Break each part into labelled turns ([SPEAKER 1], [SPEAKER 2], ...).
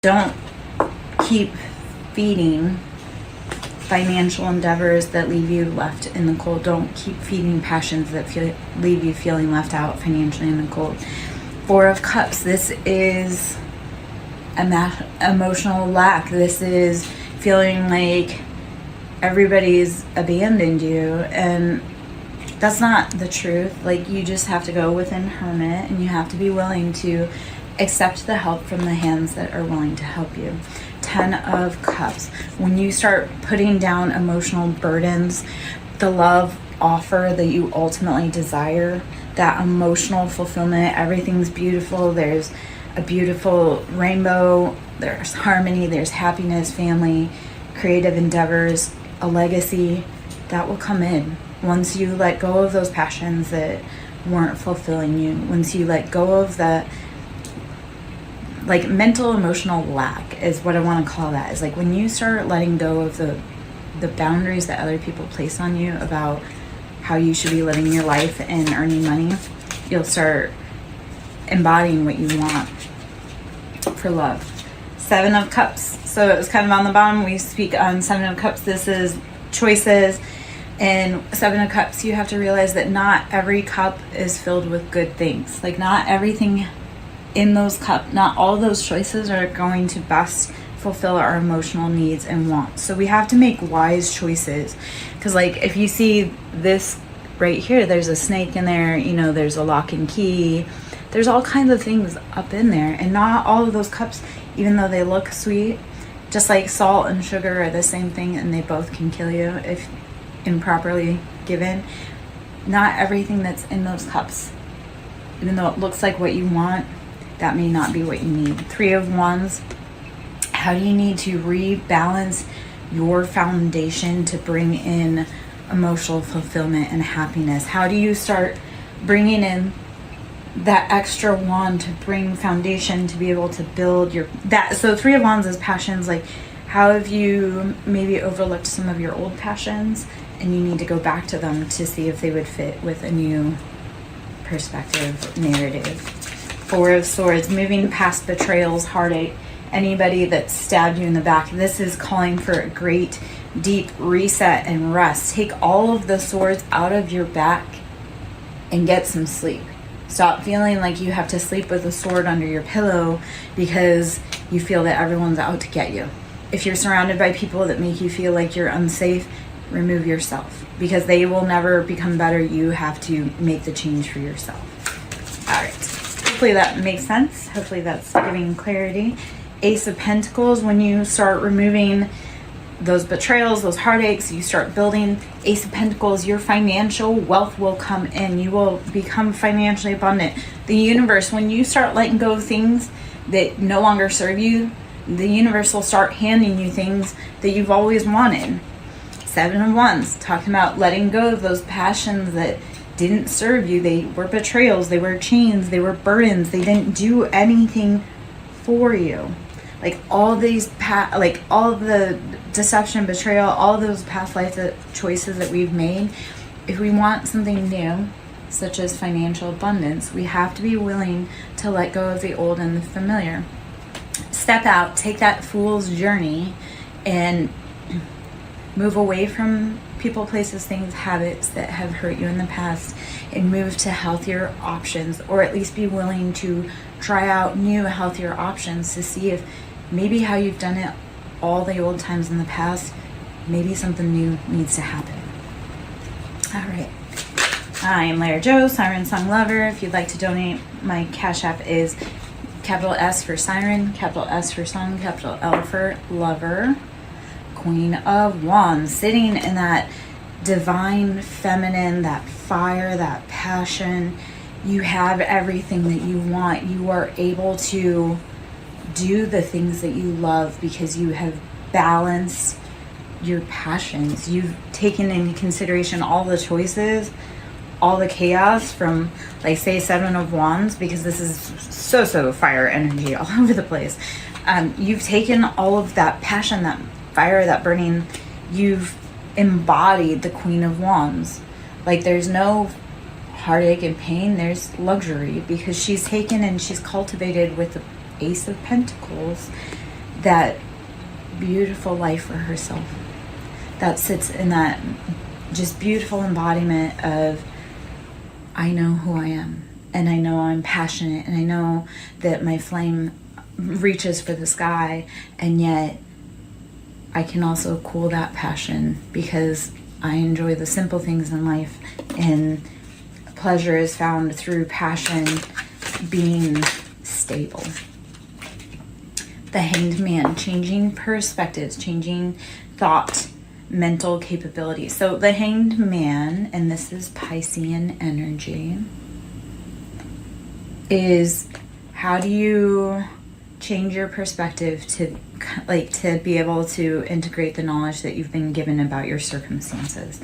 [SPEAKER 1] Don't keep feeding financial endeavors that leave you left in the cold. Don't keep feeding passions that leave you feeling left out financially in the cold. Four of Cups, this is emotional lack. This is feeling like everybody's abandoned you, and that's not the truth. Like, you just have to go within hermit, and you have to be willing to accept the help from the hands that are willing to help you. 10 of Cups, when you start putting down emotional burdens, the love offer that you ultimately desire, that emotional fulfillment, everything's beautiful, there's a beautiful rainbow, there's harmony, there's happiness, family, creative endeavors, a legacy, that will come in once you let go of those passions that weren't fulfilling you, once you let go of the like mental emotional lack is what I want to call that. Is like when you start letting go of the boundaries that other people place on you about how you should be living your life and earning money, you'll start embodying what you want for love. 7 of Cups, so it was kind of on the bottom. We speak on 7 of Cups. This is choices. And 7 of Cups, you have to realize that not every cup is filled with good things. Like, not everything in those cups, not all those choices are going to best fulfill our emotional needs and wants. So we have to make wise choices. Because, like, if you see this right here, there's a snake in there, you know, there's a lock and key, there's all kinds of things up in there. And not all of those cups, even though they look sweet, just like salt and sugar are the same thing, and they both can kill you if improperly given. Not everything that's in those cups, even though it looks like what you want, that may not be what you need. 3 of Wands, how do you need to rebalance your foundation to bring in emotional fulfillment and happiness? How do you start bringing in that extra wand to bring foundation to be able to build your that? So 3 of Wands is passions. Like, how have you maybe overlooked some of your old passions, and you need to go back to them to see if they would fit with a new perspective, narrative. 4 of Swords, moving past betrayals, heartache, anybody that stabbed you in the back. This is calling for a great deep reset and rest. Take all of the swords out of your back and get some sleep. Stop feeling like you have to sleep with a sword under your pillow because you feel that everyone's out to get you. If you're surrounded by people that make you feel like you're unsafe, remove yourself, because they will never become better. You have to make the change for yourself. All right. Hopefully that makes sense. Hopefully that's giving clarity. Ace of Pentacles, when you start removing those betrayals, those heartaches, you start building. Ace of Pentacles, your financial wealth will come in. You will become financially abundant. The universe, when you start letting go of things that no longer serve you, the universe will start handing you things that you've always wanted. 7 of Wands, talking about letting go of those passions that didn't serve you. They were betrayals, they were chains, they were burdens, they didn't do anything for you. Like, all these like all the deception, betrayal, all those past life choices that we've made, if we want something new, such as financial abundance, we have to be willing to let go of the old and the familiar. Step out, take that fool's journey, and move away from people, places, things, habits that have hurt you in the past, and move to healthier options, or at least be willing to try out new, healthier options to see if maybe how you've done it all the old times in the past, maybe something new needs to happen. All right. I am Lara Joe, SirenSong Lover. If you'd like to donate, my Cash App is capital S for Siren, capital S for Song, capital L for Lover. Queen of Wands, sitting in that divine feminine, that fire, that passion. You have everything that you want. You are able to do the things that you love because you have balanced your passions. You've taken into consideration all the choices, all the chaos from, like, say, 7 of Wands, because this is so fire energy all over the place. You've taken all of that passion, that fire, that burning, you've embodied the Queen of Wands. Like, there's no heartache and pain, there's luxury, because she's taken and she's cultivated with the Ace of Pentacles that beautiful life for herself, that sits in that just beautiful embodiment of, I know who I am, and I know I'm passionate, and I know that my flame reaches for the sky, and yet I can also cool that passion because I enjoy the simple things in life, and pleasure is found through passion being stable. The Hanged Man, changing perspectives, changing thought, mental capability. So the Hanged Man, and this is Piscean energy, is how do you change your perspective to be able to integrate the knowledge that you've been given about your circumstances.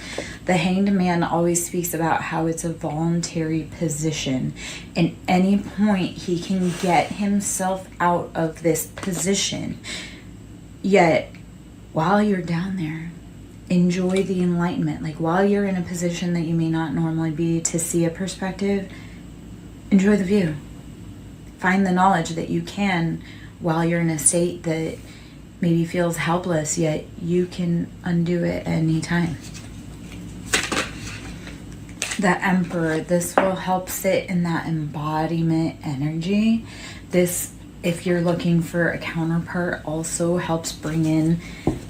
[SPEAKER 1] The Hanged Man always speaks about how it's a voluntary position. And any point he can get himself out of this position. Yet, while you're down there, enjoy the enlightenment. Like while you're in a position that you may not normally be to see a perspective, enjoy the view. Find the knowledge that you can while you're in a state that maybe feels helpless, yet you can undo it at any time. The Emperor, this will help sit in that embodiment energy. This, if you're looking for a counterpart, also helps bring in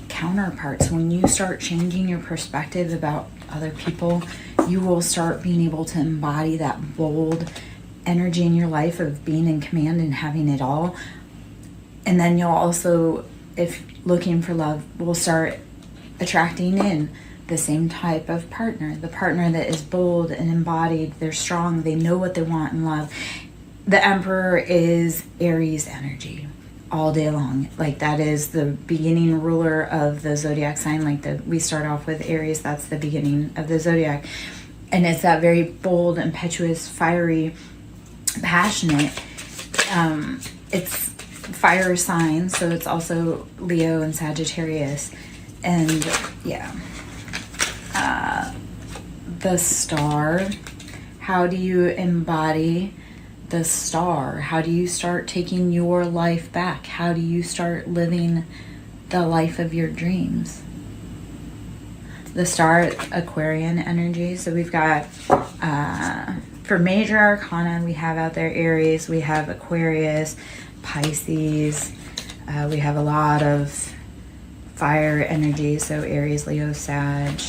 [SPEAKER 1] counterparts. When you start changing your perspective about other people, you will start being able to embody that bold energy in your life of being in command and having it all. And then you'll also, if looking for love, will start attracting in the same type of partner, the partner that is bold and embodied, they're strong, they know what they want in love. The Emperor is Aries energy all day long. Like that is the beginning ruler of the zodiac sign. We start off with Aries, that's the beginning of the zodiac. And it's that very bold, impetuous, fiery, passionate. It's fire signs, so it's also Leo and Sagittarius. And yeah, the Star, how do you embody the Star? How do you start taking your life back? How do you start living the life of your dreams? The Star, Aquarian energy. So we've got for major arcana, we have out there Aries, we have Aquarius, Pisces, we have a lot of fire energy, so Aries, Leo, Sag.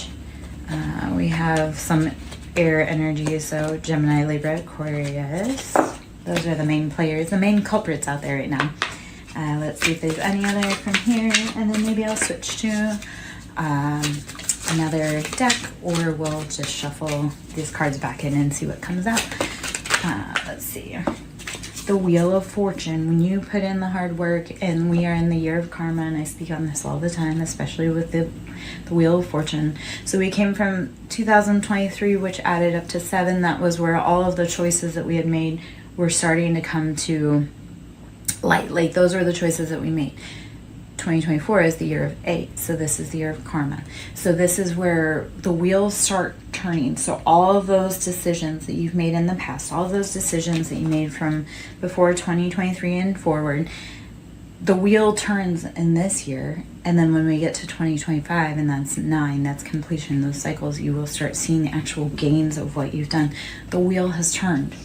[SPEAKER 1] We have some air energy, so Gemini, Libra, Aquarius. Those are the main players, the main culprits out there right now. Let's see if there's any other from here, and then maybe I'll switch to another deck, or we'll just shuffle these cards back in and see what comes out. Let's see. The Wheel of Fortune. When you put in the hard work, and we are in the year of karma, and I speak on this all the time, especially with the Wheel of Fortune. So we came from 2023, which added up to 7. That was where all of the choices that we had made were starting to come to light. Like those were the choices that we made. 2024 is the year of 8, so this is the year of karma. So this is where the wheels start turning. So all of those decisions that you've made in the past, all of those decisions that you made from before 2023 and forward, the wheel turns in this year. And then when we get to 2025, and that's 9, that's completion, those cycles, you will start seeing the actual gains of what you've done. The wheel has turned.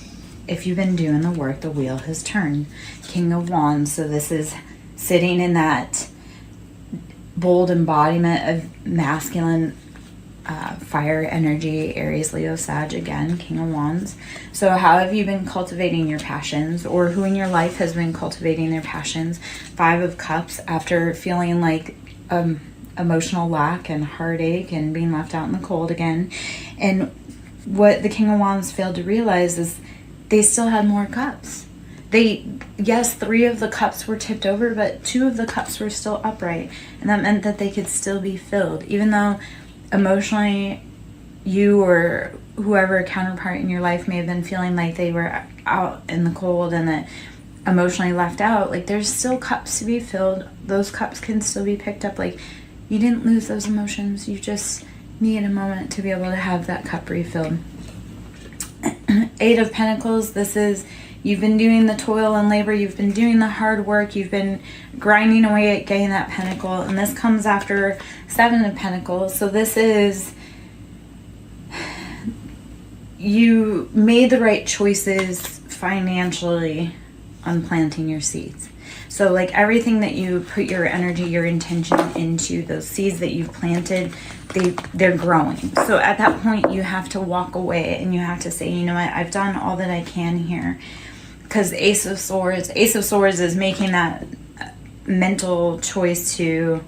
[SPEAKER 1] If you've been doing the work, the wheel has turned. King of Wands, so this is sitting in that bold embodiment of masculine fire energy, Aries, Leo, Sag, again, King of Wands. So how have you been cultivating your passions, or who in your life has been cultivating their passions? 5 of Cups, after feeling like emotional lack and heartache and being left out in the cold again. And what the King of Wands failed to realize is they still had more cups. Yes, 3 of the cups were tipped over, but 2 of the cups were still upright. And that meant that they could still be filled. Even though emotionally you or whoever counterpart in your life may have been feeling like they were out in the cold and that emotionally left out, like there's still cups to be filled. Those cups can still be picked up. Like you didn't lose those emotions. You just need a moment to be able to have that cup refilled. 8 of Pentacles, this is You've been doing the toil and labor. You've been doing the hard work. You've been grinding away at getting that pentacle. And this comes after 7 of Pentacles. So this is, you made the right choices financially on planting your seeds. So like everything that you put your energy, your intention into, those seeds that you've planted, they're growing. So at that point you have to walk away and you have to say, you know what, I've done all that I can here. Because Ace of Swords is making that mental choice to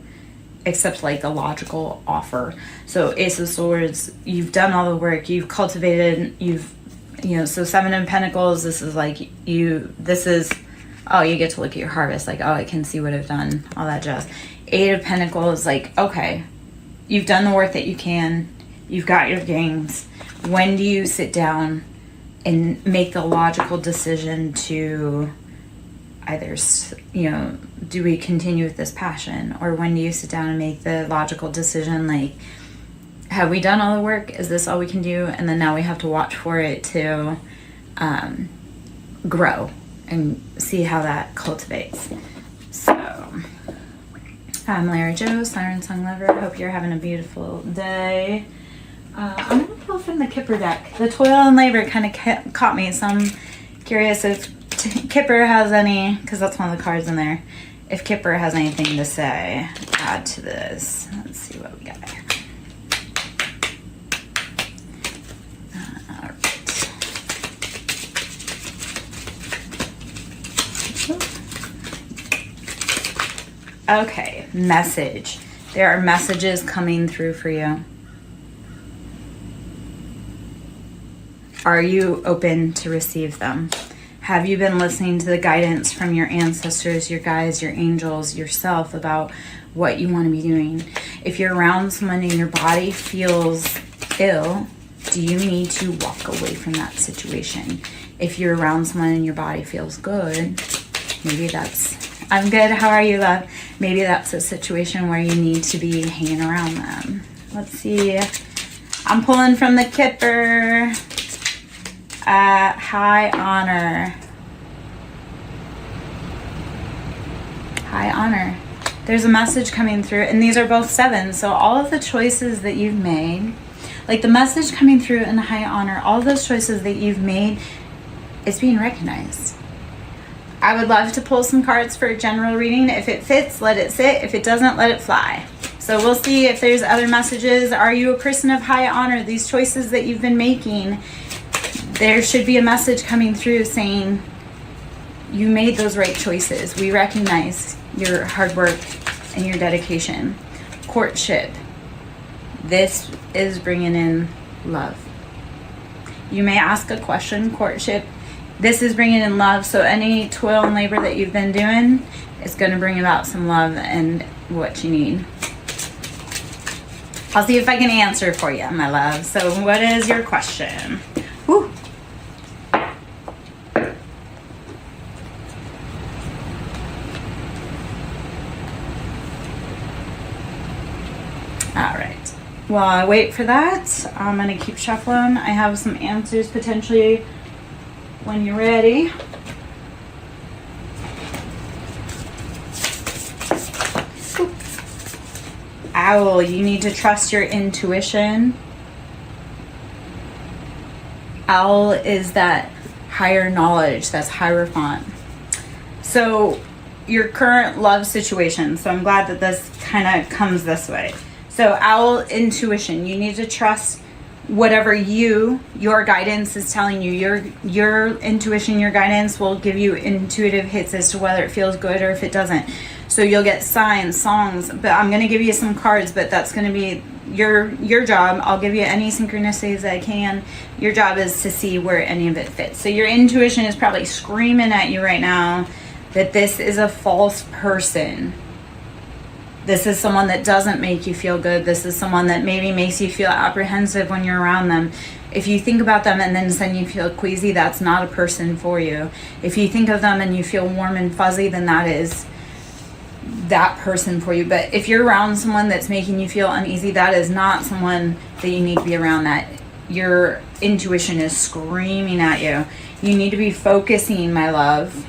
[SPEAKER 1] accept like a logical offer. So Ace of Swords, you've done all the work, you've cultivated, so 7 of Pentacles, this is like oh, you get to look at your harvest, like, oh, I can see what I've done, all that jazz. 8 of Pentacles, like, okay, you've done the work that you can, you've got your gains. When do you sit down and make the logical decision to either, do we continue with this passion? Or when do you sit down and make the logical decision, like, have we done all the work? Is this all we can do? And then now we have to watch for it to grow and see how that cultivates. So, I'm Larry Jo, SirenSong lover. Hope you're having a beautiful day. I'm going to pull from the Kipper deck. The toil and labor kind of caught me, so I'm curious if Kipper has any, because that's one of the cards in there, if Kipper has anything to say, add to this. Let's see what we got here. Okay, message. There are messages coming through for you. Are you open to receive them? Have you been listening to the guidance from your ancestors, your guides, your angels, yourself about what you want to be doing? If you're around someone and your body feels ill, do you need to walk away from that situation? If you're around someone and your body feels good, maybe that's, I'm good, how are you, love? Maybe that's a situation where you need to be hanging around them. Let's see. I'm pulling from the Kipper. High honor. High honor. There's a message coming through, and these are both 7. So all of the choices that you've made, like the message coming through in high honor, all of those choices that you've made, it's being recognized. I would love to pull some cards for a general reading. If it fits, let it sit. If it doesn't, let it fly. So we'll see if there's other messages. Are you a person of high honor? These choices that you've been making, there should be a message coming through saying you made those right choices. We recognize your hard work and your dedication. Courtship. This is bringing in love. You may ask a question, courtship. This is bringing in love. So any toil and labor that you've been doing is going to bring about some love and what you need. I'll see if I can answer for you, my love. So what is your question? Whew. All right. While I wait for that, I'm going to keep shuffling. I have some answers potentially when you're ready. Ooh. Owl, you need to trust your intuition. Owl is that higher knowledge, that's Hierophant. So your current love situation, so I'm glad that this kind of comes this way. So owl, intuition, you need to trust whatever your guidance is telling you. Your intuition, your guidance will give you intuitive hits as to whether it feels good or if it doesn't. So you'll get signs, songs, but I'm going to give you some cards, but that's going to be your job. I'll give you any synchronicities I can. Your job is to see where any of it fits. So your intuition is probably screaming at you right now that this is a false person. This is someone that doesn't make you feel good. This is someone that maybe makes you feel apprehensive when you're around them. If you think about them and then suddenly you feel queasy, that's not a person for you. If you think of them and you feel warm and fuzzy, then that is that person for you. But if you're around someone that's making you feel uneasy, that is not someone that you need to be around. That intuition is screaming at you. You need to be focusing, my love.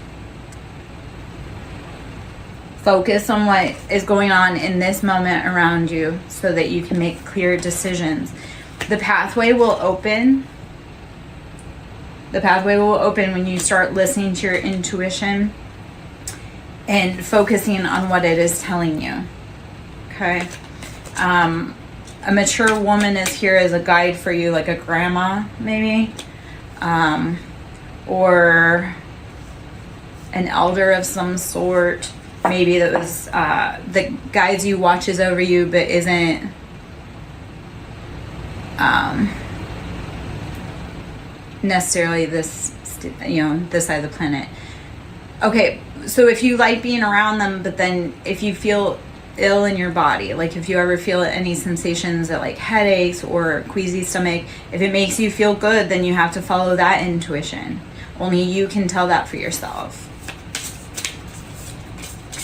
[SPEAKER 1] Focus on what is going on in this moment around you so that you can make clear decisions. The pathway will open. The pathway will open when you start listening to your intuition and focusing on what it is telling you. Okay? A mature woman is here as a guide for you, like a grandma, maybe. Or an elder of some sort. Maybe that was that guides you, watches over you, but isn't necessarily this side of the planet. Okay, so if you like being around them, but then if you feel ill in your body, like if you ever feel any sensations that like headaches or queasy stomach, if it makes you feel good, then you have to follow that intuition. Only you can tell that for yourself.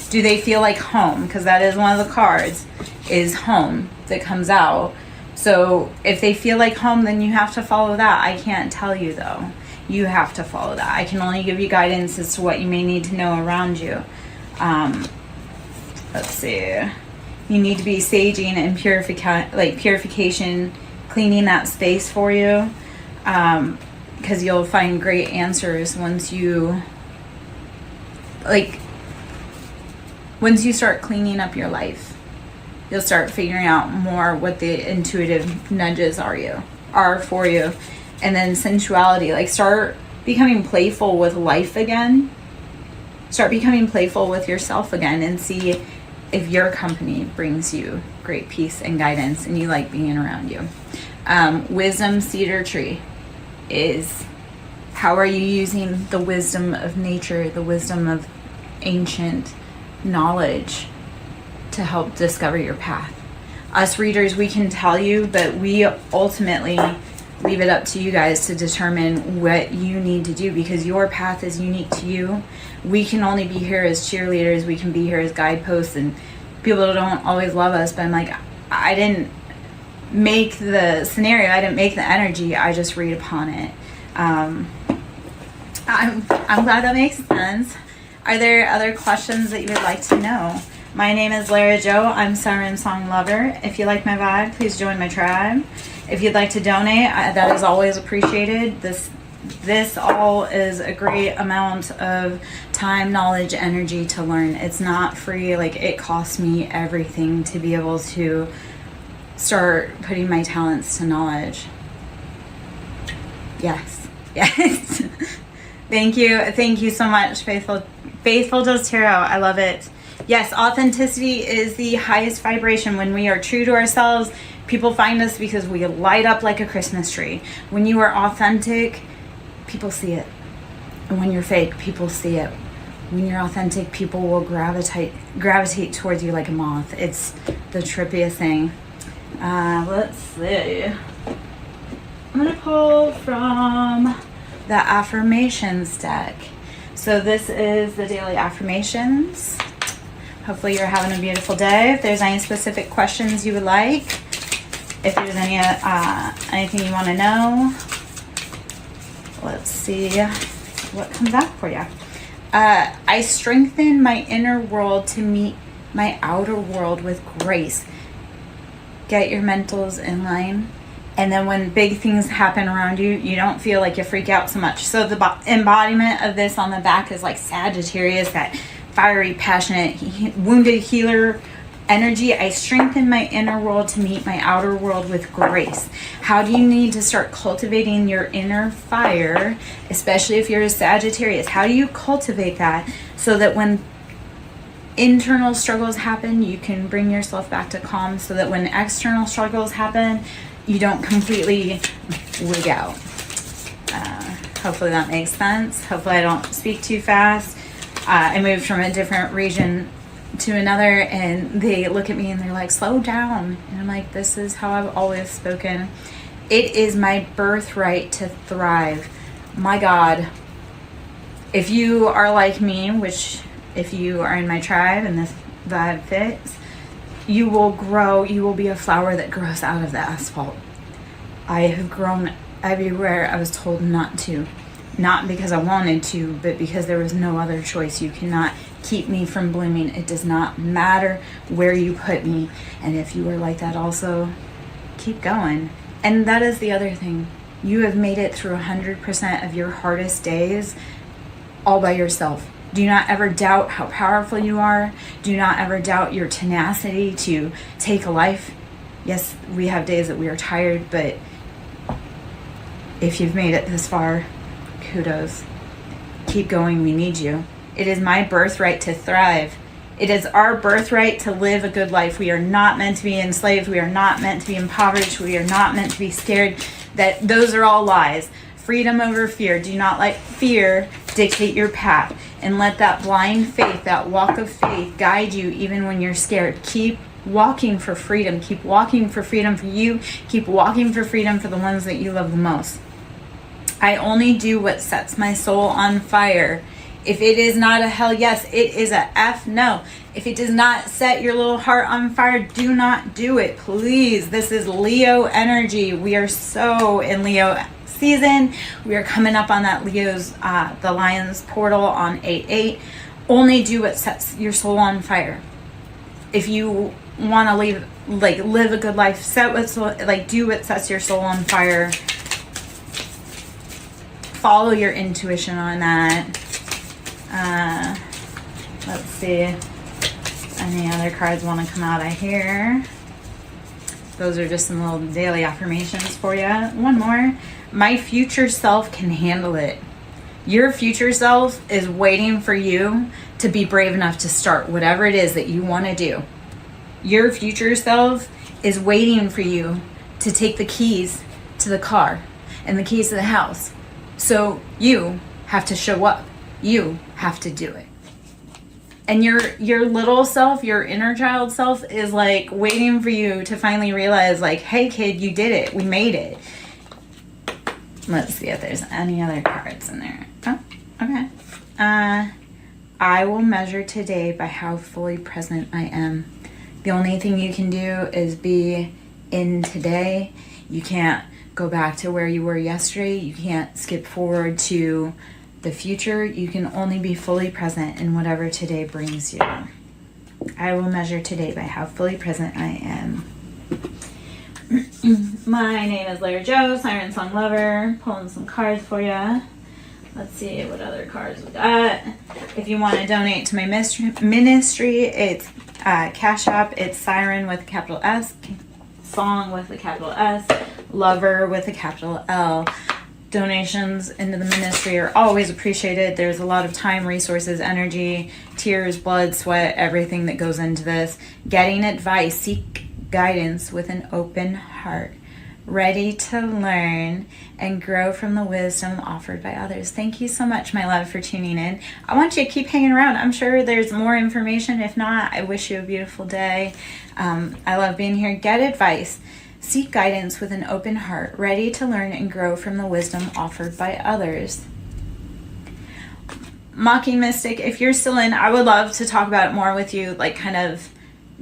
[SPEAKER 1] Do they feel like home? Because that is one of the cards, is home that comes out. So if they feel like home, then you have to follow that. I can't tell you though. You have to follow that. I can only give you guidance as to what you may need to know around you. Let's see. You need to be saging and purification, cleaning that space for you. Because you'll find great answers once you start cleaning up your life. You'll start figuring out more what the intuitive nudges are for you. And then sensuality, like start becoming playful with life again. Start becoming playful with yourself again and see if your company brings you great peace and guidance and you like being around you. Wisdom cedar tree is, how are you using the wisdom of nature, the wisdom of ancient knowledge to help discover your path? Us readers, we can tell you, but we ultimately leave it up to you guys to determine what you need to do, because your path is unique to you. We can only be here as cheerleaders. We can be here as guideposts, and people don't always love us, but I'm like, I didn't make the scenario. I didn't make the energy. I just read upon it. I'm glad that makes sense. Are there other questions that you would like to know? My name is Lara Jo. I'm SirenSong Lover. If you like my vibe, please join my tribe. If you'd like to donate, that is always appreciated. This all is a great amount of time, knowledge, energy to learn. It's not free. Like, it costs me everything to be able to start putting my talents to knowledge. Yes. Thank you so much, Faithful Does Tarot. I love it. Yes, authenticity is the highest vibration. When we are true to ourselves, people find us because we light up like a Christmas tree. When you are authentic, people see it. And when you're fake, people see it. When you're authentic, people will gravitate towards you like a moth. It's the trippiest thing. Let's see. I'm going to pull from the affirmations deck. So this is the daily affirmations. Hopefully you're having a beautiful day. If there's any specific questions you would like, if there's anything you want to know, let's see what comes out for you. I strengthen my inner world to meet my outer world with grace. Get your mentals in line. And then when big things happen around you, you don't feel like you freak out so much. So the embodiment of this on the back is like Sagittarius, that fiery, passionate, wounded healer energy. I strengthen my inner world to meet my outer world with grace. How do you need to start cultivating your inner fire, especially if you're a Sagittarius? How do you cultivate that so that when internal struggles happen, you can bring yourself back to calm, so that when external struggles happen, you don't completely wig out? Hopefully that makes sense. Hopefully I don't speak too fast. I moved from a different region to another, and they look at me and they're like, slow down. And I'm like, this is how I've always spoken. It is my birthright to thrive. My God, if you are like me, which if you are in my tribe and this vibe fits, you will grow. You will be a flower that grows out of the asphalt. I have grown everywhere I was told not to. Not because I wanted to, but because there was no other choice. You cannot keep me from blooming. It does not matter where you put me. And if you were like that also, keep going. And that is the other thing. You have made it through 100% of your hardest days all by yourself. Do not ever doubt how powerful you are. Do not ever doubt your tenacity to take a life. Yes, we have days that we are tired, but if you've made it this far, kudos. Keep going. We need you. It is my birthright to thrive. It is our birthright to live a good life. We are not meant to be enslaved. We are not meant to be impoverished. We are not meant to be scared. Those are all lies. Freedom over fear. Do not let fear dictate your path. And let that blind faith, that walk of faith, guide you even when you're scared. Keep walking for freedom. Keep walking for freedom for you. Keep walking for freedom for the ones that you love the most. I only do what sets my soul on fire. If it is not a hell yes, it is a F no. If it does not set your little heart on fire, do not do it. Please. This is Leo energy. We are so in Leo season. We are coming up on that Leo's, the Lion's portal on 8/8. Only do what sets your soul on fire. If you want to live a good life, do what sets your soul on fire. Follow your intuition on that. Let's see. Any other cards want to come out of here? Those are just some little daily affirmations for you. One more. My future self can handle it. Your future self is waiting for you to be brave enough to start whatever it is that you want to do. Your future self is waiting for you to take the keys to the car and the keys to the house. So you have to show up. You have to do it. And your little self, your inner child self is like waiting for you to finally realize like, hey kid, you did it. We made it. Let's see if there's any other cards in there. Oh, okay. I will measure today by how fully present I am. The only thing you can do is be in today. You can't go back to where you were yesterday. You can't skip forward to the future. You can only be fully present in whatever today brings you. I will measure today by how fully present I am. My name is Larry Joe, SirenSong lover. Pulling some cards for you. Let's see what other cards we got. If you want to donate to my ministry, it's Cash App. It's Siren with a capital S, Song with a capital S, Lover with a capital L. Donations into the ministry are always appreciated. There's a lot of time, resources, energy, tears, blood, sweat, everything that goes into this. Getting advice, seek guidance with an open heart, ready to learn and grow from the wisdom offered by others. Thank you so much, my love, for tuning in. I want you to keep hanging around. I'm sure there's more information. If not, I wish you a beautiful day. I love being here. Get advice. Seek guidance with an open heart, ready to learn and grow from the wisdom offered by others. Mocking Mystic, if you're still in, I would love to talk about it more with you, like kind of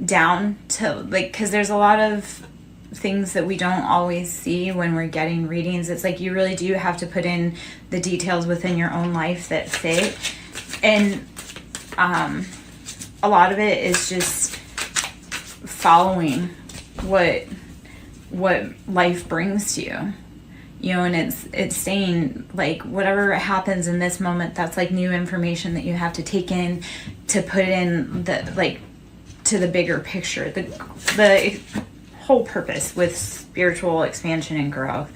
[SPEAKER 1] down to, like, because there's a lot of things that we don't always see when we're getting readings. It's like you really do have to put in the details within your own life that fit. And a lot of it is just following what life brings to you, you know, and it's saying like whatever happens in this moment, that's like new information that you have to take in to put in the, like, to the bigger picture, the whole purpose with spiritual expansion and growth.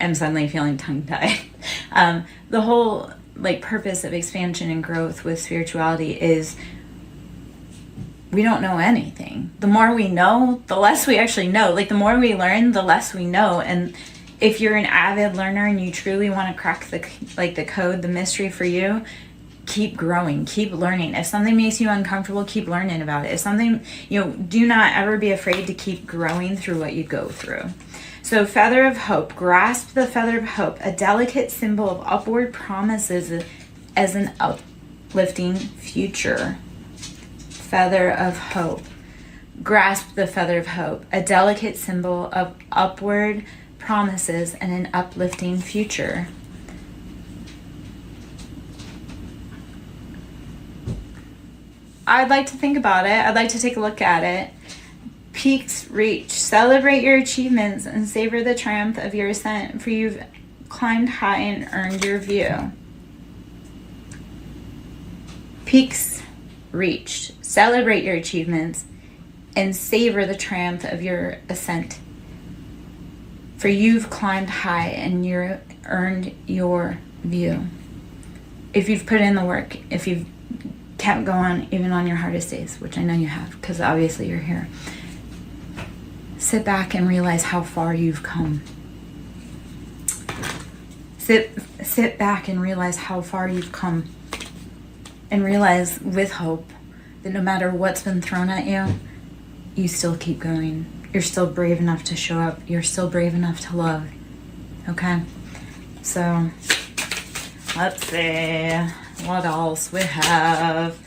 [SPEAKER 1] I'm suddenly feeling tongue-tied. The whole like purpose of expansion and growth with spirituality is we don't know anything. The more we know, the less we actually know. Like the more we learn, the less we know. And if you're an avid learner and you truly want to crack the code, the mystery for you, keep growing, keep learning. If something makes you uncomfortable, keep learning about it. If something, do not ever be afraid to keep growing through what you go through. So feather of hope, grasp the feather of hope, a delicate symbol of upward promises as an uplifting future. Feather of hope. Grasp the feather of hope, a delicate symbol of upward promises, and an uplifting future. I'd like to think about it. I'd like to take a look at it. Peaks reached. Celebrate your achievements and savor the triumph of your ascent, for you've climbed high and earned your view. Peaks reached. Celebrate your achievements and savor the triumph of your ascent, for you've climbed high and you've earned your view. If you've put in the work, if you've kept going even on your hardest days, which I know you have, because obviously you're here, sit back and realize how far you've come. Sit back and realize how far you've come, and realize with hope that no matter what's been thrown at you, you still keep going. You're still brave enough to show up. You're still brave enough to love. Okay? So, let's see what else we have.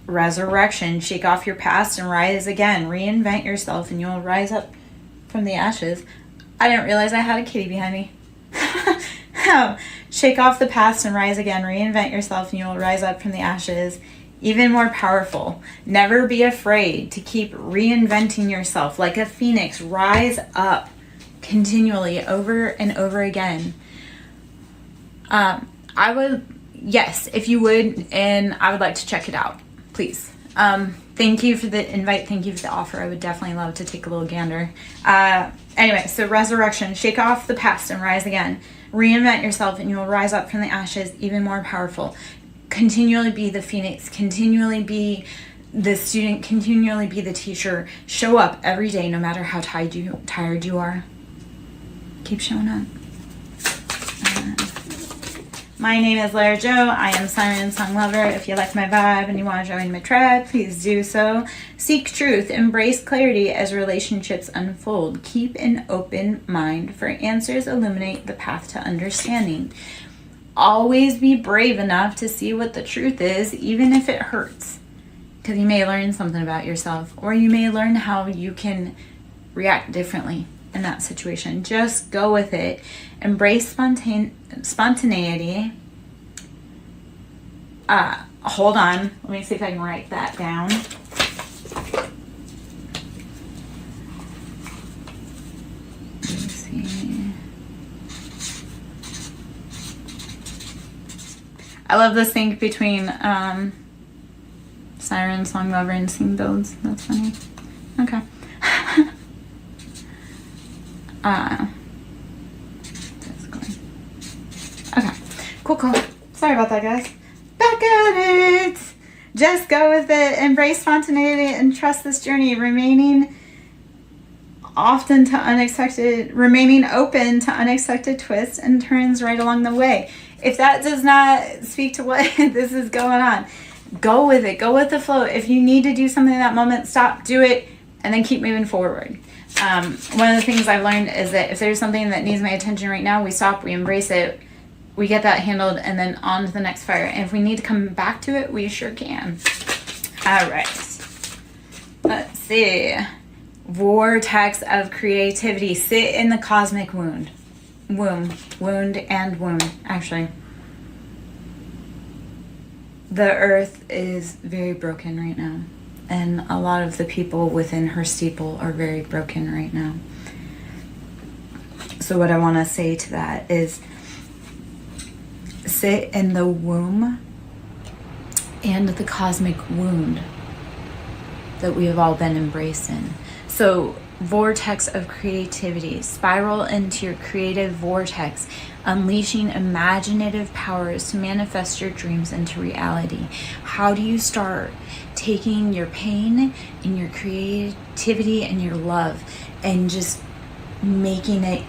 [SPEAKER 1] Resurrection. Shake off your past and rise again. Reinvent yourself and you'll rise up from the ashes. I didn't realize I had a kitty behind me. Shake off the past and rise again. Reinvent yourself and you'll rise up from the ashes. Even more powerful. Never be afraid to keep reinventing yourself. Like a phoenix, rise up continually over and over again. I would, yes, if you would, and I would like to check it out, please. Thank you for the invite. Thank you for the offer. I would definitely love to take a little gander. Anyway, so resurrection. Shake off the past and rise again. Reinvent yourself and you will rise up from the ashes, even more powerful. Continually be the phoenix. Continually be the student. Continually be the teacher. Show up every day, no matter how tired you are. Keep showing up. My name is Lara Jo. I am SirenSong lover. If you like my vibe and you want to join my tribe, please do so. Seek truth. Embrace clarity as relationships unfold. Keep an open mind, for answers illuminate the path to understanding. Always be brave enough to see what the truth is, even if it hurts. Because you may learn something about yourself, or you may learn how you can react differently in that situation. Just go with it. Embrace spontaneity. Hold on. Let me see if I can write that down. Let's see. I love the sync between SirenSong lover and Sing Builds. That's funny. Okay. That's going. Okay. Cool. Sorry about that, guys. Back at it. Just go with it. Embrace spontaneity and trust this journey. Remaining open to unexpected twists and turns right along the way. If that does not speak to what this is going on, go with it. Go with the flow. If you need to do something in that moment, stop, do it, and then keep moving forward. One of the things I've learned is that if there's something that needs my attention right now, we stop, we embrace it, we get that handled, and then on to the next fire. And if we need to come back to it, we sure can. All right. Let's see. Vortex of creativity. Sit in the cosmic wound, actually. The earth is very broken right now. And a lot of the people within her steeple are very broken right now. So what I want to say to that is, sit in the womb and the cosmic wound that we have all been embraced in. So, vortex of creativity. Spiral into your creative vortex, unleashing imaginative powers to manifest your dreams into reality. How do you start? Taking your pain and your creativity and your love and just making it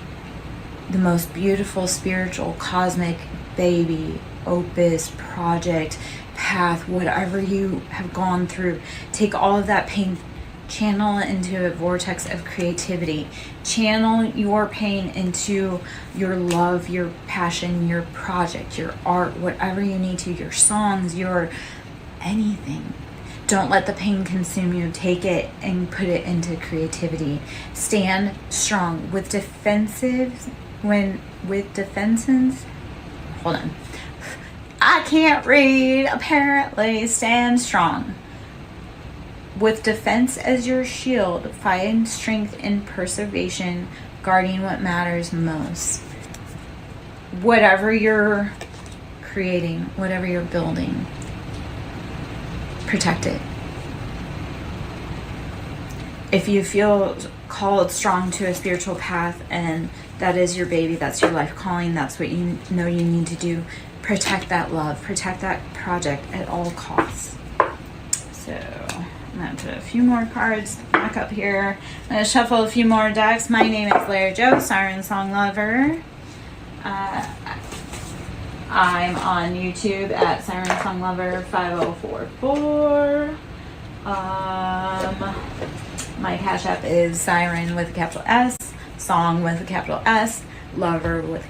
[SPEAKER 1] the most beautiful, spiritual, cosmic baby, opus, project, path, whatever you have gone through. Take all of that pain, channel it into a vortex of creativity. Channel your pain into your love, your passion, your project, your art, whatever you need to, your songs, your anything. Don't let the pain consume you. Take it and put it into creativity. Stand strong. With defenses, hold on. I can't read, apparently. Stand strong. With defense as your shield, find strength in preservation, guarding what matters most. Whatever you're creating, whatever you're building, protect it. If you feel called strong to a spiritual path and that is your baby, that's your life calling, that's what you know you need to do, protect that love, protect that project at all costs. So I'm going to put a few more cards back up here. I'm going to shuffle a few more decks. My name is Larry Joe, SirenSong Lover. I'm on YouTube at SirenSong Lover 5044. My Cash App is Siren with a capital S, Song with a capital S, Lover with